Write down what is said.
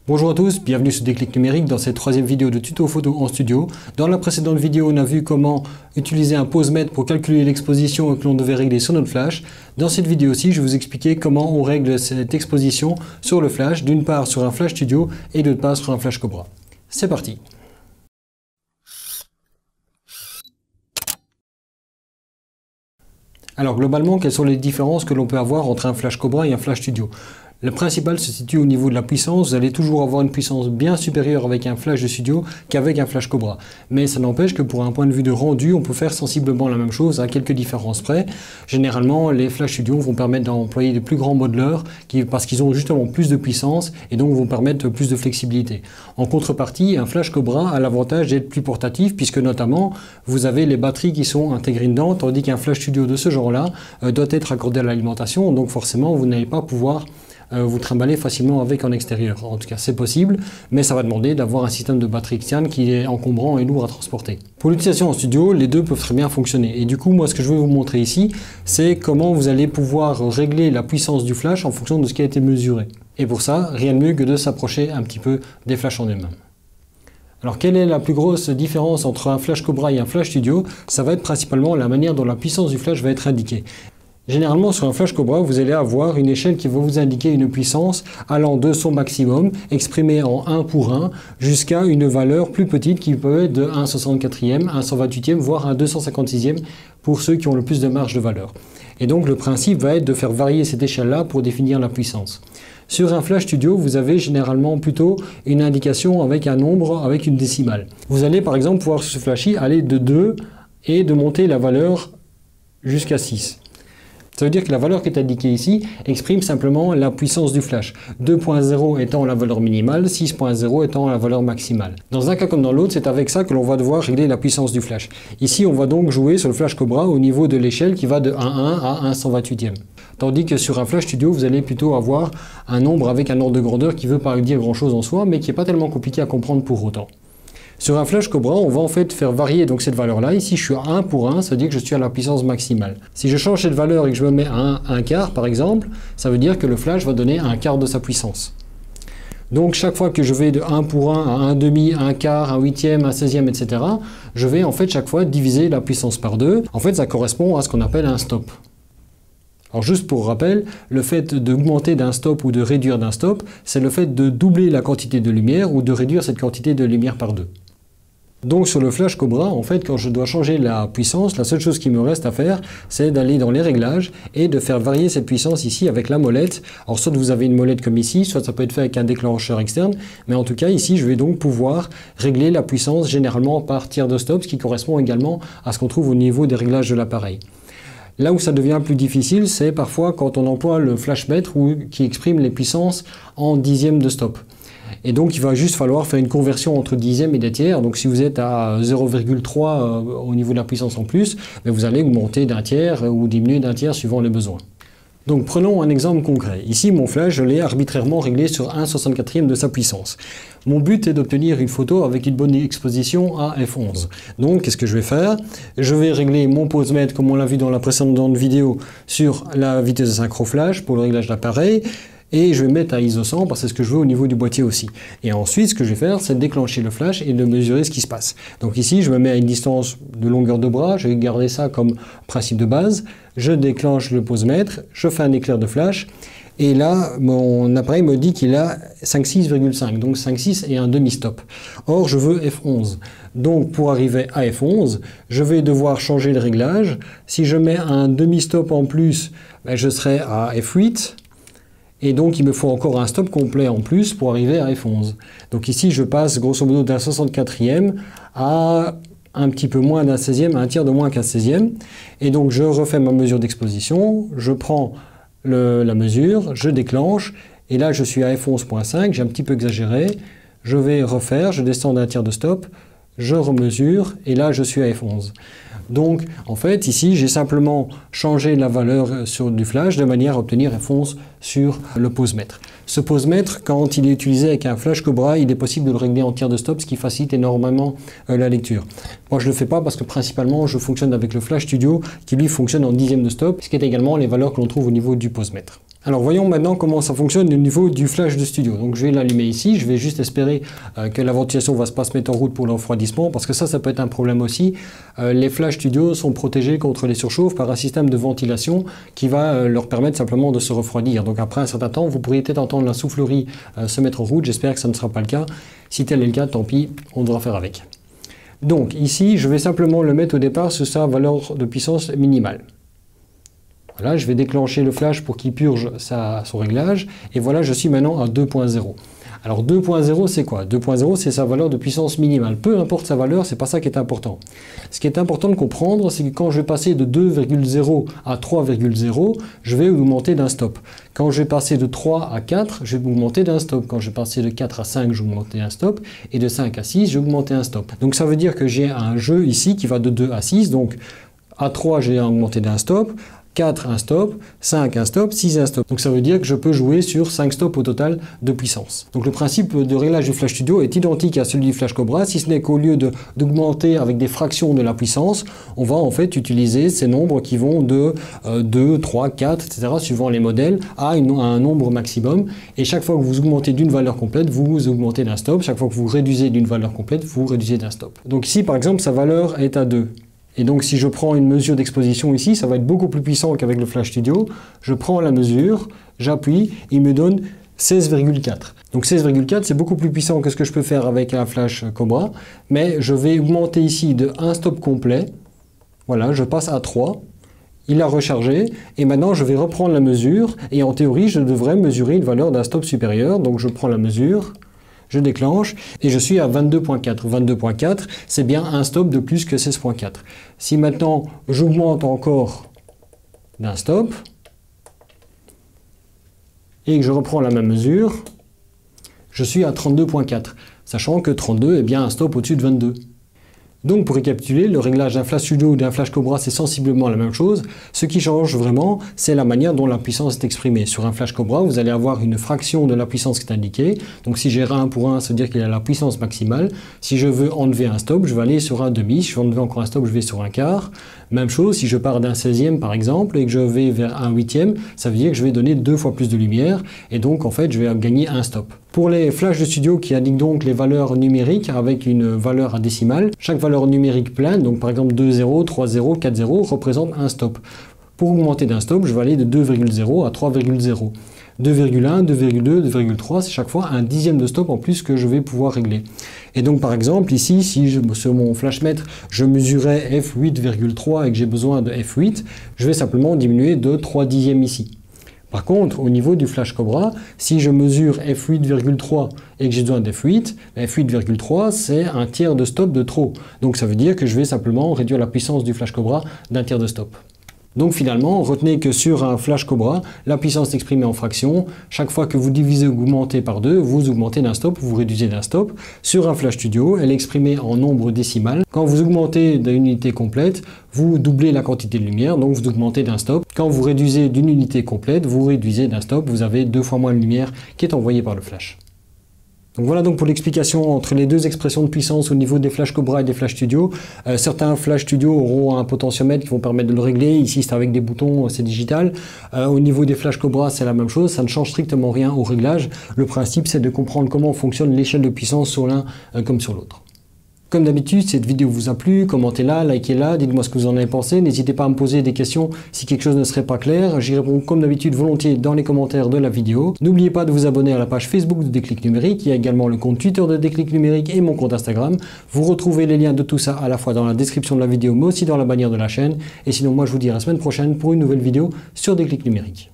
Bonjour à tous, bienvenue sur Déclic Numérique dans cette troisième vidéo de tuto photo en studio. Dans la précédente vidéo, on a vu comment utiliser un pose-mètre pour calculer l'exposition que l'on devait régler sur notre flash. Dans cette vidéo aussi, je vais vous expliquer comment on règle cette exposition sur le flash, d'une part sur un flash studio et d'autre part sur un flash Cobra. C'est parti! Alors globalement, quelles sont les différences que l'on peut avoir entre un flash Cobra et un flash studio? Le principal se situe au niveau de la puissance. Vous allez toujours avoir une puissance bien supérieure avec un flash de studio qu'avec un flash Cobra. Mais ça n'empêche que pour un point de vue de rendu, on peut faire sensiblement la même chose à quelques différences près. Généralement, les flash studio vont permettre d'employer de plus grands modeleurs parce qu'ils ont justement plus de puissance et donc vont permettre plus de flexibilité. En contrepartie, un flash Cobra a l'avantage d'être plus portatif puisque notamment vous avez les batteries qui sont intégrées dedans, tandis qu'un flash studio de ce genre-là doit être accordé à l'alimentation. Donc forcément, vous n'allez pas pouvoir vous trimballer facilement avec en extérieur. En tout cas, c'est possible, mais ça va demander d'avoir un système de batterie externe qui est encombrant et lourd à transporter. Pour l'utilisation en studio, les deux peuvent très bien fonctionner. Et du coup, moi, ce que je vais vous montrer ici, c'est comment vous allez pouvoir régler la puissance du flash en fonction de ce qui a été mesuré. Et pour ça, rien de mieux que de s'approcher un petit peu des flashs en eux-mêmes. Alors, quelle est la plus grosse différence entre un flash Cobra et un flash studio? Ça va être principalement la manière dont la puissance du flash va être indiquée. Généralement, sur un flash Cobra, vous allez avoir une échelle qui va vous indiquer une puissance allant de son maximum, exprimée en 1 pour 1, jusqu'à une valeur plus petite qui peut être de 1/64e, 1/128e, voire 1/256e pour ceux qui ont le plus de marge de valeur. Et donc, le principe va être de faire varier cette échelle-là pour définir la puissance. Sur un flash studio, vous avez généralement plutôt une indication avec un nombre, avec une décimale. Vous allez par exemple pouvoir sur ce flashy aller de 2 et de monter la valeur jusqu'à 6. Ça veut dire que la valeur qui est indiquée ici exprime simplement la puissance du flash. 2.0 étant la valeur minimale, 6.0 étant la valeur maximale. Dans un cas comme dans l'autre, c'est avec ça que l'on va devoir régler la puissance du flash. Ici, on va donc jouer sur le flash Cobra au niveau de l'échelle qui va de 1.1 à 1/128e. Tandis que sur un flash studio, vous allez plutôt avoir un nombre avec un ordre de grandeur qui ne veut pas dire grand-chose en soi, mais qui n'est pas tellement compliqué à comprendre pour autant. Sur un flash Cobra, on va en fait faire varier donc cette valeur-là. Ici, je suis à 1 pour 1, ça veut dire que je suis à la puissance maximale. Si je change cette valeur et que je me mets à 1 quart, par exemple, ça veut dire que le flash va donner un quart de sa puissance. Donc, chaque fois que je vais de 1 pour 1 à 1 demi, 1 quart, 1 huitième, 1 16e, etc., je vais en fait chaque fois diviser la puissance par 2. En fait, ça correspond à ce qu'on appelle un stop. Alors juste pour rappel, le fait d'augmenter d'un stop ou de réduire d'un stop, c'est le fait de doubler la quantité de lumière ou de réduire cette quantité de lumière par 2. Donc sur le flash Cobra, en fait, quand je dois changer la puissance, la seule chose qui me reste à faire, c'est d'aller dans les réglages et de faire varier cette puissance ici avec la molette. Alors soit vous avez une molette comme ici, soit ça peut être fait avec un déclencheur externe, mais en tout cas ici, je vais donc pouvoir régler la puissance généralement par tiers de stop, ce qui correspond également à ce qu'on trouve au niveau des réglages de l'appareil. Là où ça devient plus difficile, c'est parfois quand on emploie le flashmètre qui exprime les puissances en dixièmes de stop. Et donc, il va juste falloir faire une conversion entre dixièmes et des tiers. Donc, si vous êtes à 0,3 au niveau de la puissance en plus, vous allez augmenter d'un tiers ou diminuer d'un tiers suivant les besoins. Donc, prenons un exemple concret. Ici, mon flash, je l'ai arbitrairement réglé sur 1/64e de sa puissance. Mon but est d'obtenir une photo avec une bonne exposition à f11. Donc, qu'est-ce que je vais faire? Je vais régler mon pose-mètre, comme on l'a vu dans la précédente vidéo, sur la vitesse de synchro flash pour le réglage d'appareil. Et je vais mettre à ISO 100 parce que c'est ce que je veux au niveau du boîtier aussi. Et ensuite, ce que je vais faire, c'est déclencher le flash et de mesurer ce qui se passe. Donc ici, je me mets à une distance de longueur de bras, je vais garder ça comme principe de base. Je déclenche le pose-mètre, je fais un éclair de flash. Et là, mon appareil me dit qu'il a 5.6,5, donc 5.6 et un demi-stop. Or, je veux F11. Donc, pour arriver à F11, je vais devoir changer le réglage. Si je mets un demi-stop en plus, je serai à F8. Et donc, il me faut encore un stop complet en plus pour arriver à F11. Donc ici, je passe grosso modo d'un 64e à un petit peu moins d'un 16e, à un tiers de moins qu'un 16e. Et donc, je refais ma mesure d'exposition, je prends la mesure, je déclenche, et là, je suis à F11.5, j'ai un petit peu exagéré. Je vais refaire, je descends d'un tiers de stop, je remesure, et là, je suis à F11. Donc, en fait, ici, j'ai simplement changé la valeur du flash de manière à obtenir F11 sur le pose-mètre. Ce pose-mètre, quand il est utilisé avec un flash Cobra, il est possible de le régler en tiers de stop, ce qui facilite énormément la lecture. Moi, je ne le fais pas parce que principalement, je fonctionne avec le flash studio qui, lui, fonctionne en dixième de stop, ce qui est également les valeurs que l'on trouve au niveau du pose-mètre. Alors voyons maintenant comment ça fonctionne au niveau du flash de studio. Donc je vais l'allumer ici, je vais juste espérer que la ventilation ne va pas se mettre en route pour le refroidissement, parce que ça peut être un problème aussi. Les flash studio sont protégés contre les surchauffes par un système de ventilation qui va leur permettre simplement de se refroidir. Donc après un certain temps, vous pourriez peut-être entendre la soufflerie se mettre en route, j'espère que ça ne sera pas le cas. Si tel est le cas, tant pis, on devra faire avec. Donc ici, je vais simplement le mettre au départ sur sa valeur de puissance minimale. Voilà, je vais déclencher le flash pour qu'il purge son réglage. Et voilà, je suis maintenant à 2.0. Alors 2.0, c'est quoi? 2.0, c'est sa valeur de puissance minimale. Peu importe sa valeur, c'est pas ça qui est important. Ce qui est important de comprendre, c'est que quand je vais passer de 2.0 à 3.0, je vais augmenter d'un stop. Quand je vais passer de 3 à 4, je vais augmenter d'un stop. Quand je vais passer de 4 à 5, je vais augmenter un stop. Et de 5 à 6, je vais augmenter un stop. Donc ça veut dire que j'ai un jeu ici qui va de 2 à 6. Donc à 3, j'ai augmenté d'un stop. 4 un stop, 5 un stop, 6 un stop. Donc ça veut dire que je peux jouer sur 5 stops au total de puissance. Donc le principe de réglage du Flash Studio est identique à celui du Flash Cobra, si ce n'est qu'au lieu d'augmenter avec des fractions de la puissance, on va en fait utiliser ces nombres qui vont de 2, 3, 4, etc. suivant les modèles à un nombre maximum. Et chaque fois que vous augmentez d'une valeur complète, vous augmentez d'un stop. Chaque fois que vous réduisez d'une valeur complète, vous réduisez d'un stop. Donc ici par exemple, sa valeur est à 2. Et donc si je prends une mesure d'exposition ici, ça va être beaucoup plus puissant qu'avec le Flash Studio. Je prends la mesure, j'appuie, il me donne 16,4. Donc 16,4, c'est beaucoup plus puissant que ce que je peux faire avec un Flash Cobra. Mais je vais augmenter ici de 1 stop complet. Voilà, je passe à 3. Il a rechargé. Et maintenant, je vais reprendre la mesure. Et en théorie, je devrais mesurer une valeur d'un stop supérieur. Donc je prends la mesure. Je déclenche et je suis à 22.4. 22.4, c'est bien un stop de plus que 16.4. Si maintenant j'augmente encore d'un stop et que je reprends la même mesure, je suis à 32.4, sachant que 32 est bien un stop au-dessus de 22. Donc pour récapituler, le réglage d'un Flash Studio ou d'un Flash Cobra, c'est sensiblement la même chose. Ce qui change vraiment, c'est la manière dont la puissance est exprimée. Sur un Flash Cobra, vous allez avoir une fraction de la puissance qui est indiquée. Donc si j'ai 1 pour 1, ça veut dire qu'il a la puissance maximale. Si je veux enlever un stop, je vais aller sur un demi. Si je veux enlever encore un stop, je vais sur un quart. Même chose, si je pars d'un 16e par exemple et que je vais vers un 8e, ça veut dire que je vais donner 2 fois plus de lumière. Et donc en fait, je vais gagner un stop. Pour les flashs de studio qui indiquent donc les valeurs numériques avec une valeur à décimale, chaque valeur numérique pleine, donc par exemple 2,0, 3,0, 4,0, représente un stop. Pour augmenter d'un stop, je vais aller de 2,0 à 3,0. 2,1, 2,2, 2,3, c'est chaque fois un dixième de stop en plus que je vais pouvoir régler. Et donc par exemple ici, si sur mon flashmètre, je mesurais f8,3 et que j'ai besoin de f8, je vais simplement diminuer de 3 dixièmes ici. Par contre, au niveau du Flash Cobra, si je mesure f8,3 et que j'ai besoin d'f8, f8,3 c'est un tiers de stop de trop. Donc ça veut dire que je vais simplement réduire la puissance du Flash Cobra d'un tiers de stop. Donc finalement, retenez que sur un Flash Cobra, la puissance est exprimée en fractions. Chaque fois que vous divisez ou augmentez par 2, vous augmentez d'un stop, vous réduisez d'un stop. Sur un Flash Studio, elle est exprimée en nombre décimal. Quand vous augmentez d'une unité complète, vous doublez la quantité de lumière, donc vous augmentez d'un stop. Quand vous réduisez d'une unité complète, vous réduisez d'un stop, vous avez 2 fois moins de lumière qui est envoyée par le flash. Donc voilà donc pour l'explication entre les deux expressions de puissance au niveau des Flash Cobra et des Flash Studio. Certains Flash Studio auront un potentiomètre qui vont permettre de le régler. Ici c'est avec des boutons, c'est digital. Au niveau des Flash Cobra c'est la même chose, ça ne change strictement rien au réglage. Le principe c'est de comprendre comment fonctionne l'échelle de puissance sur l'un comme sur l'autre. Comme d'habitude, si cette vidéo vous a plu, commentez-la, likez-la, dites-moi ce que vous en avez pensé. N'hésitez pas à me poser des questions si quelque chose ne serait pas clair. J'y réponds comme d'habitude volontiers dans les commentaires de la vidéo. N'oubliez pas de vous abonner à la page Facebook de Déclic Numérique. Il y a également le compte Twitter de Déclic Numérique et mon compte Instagram. Vous retrouvez les liens de tout ça à la fois dans la description de la vidéo mais aussi dans la bannière de la chaîne. Et sinon, moi je vous dis à la semaine prochaine pour une nouvelle vidéo sur Déclic Numérique.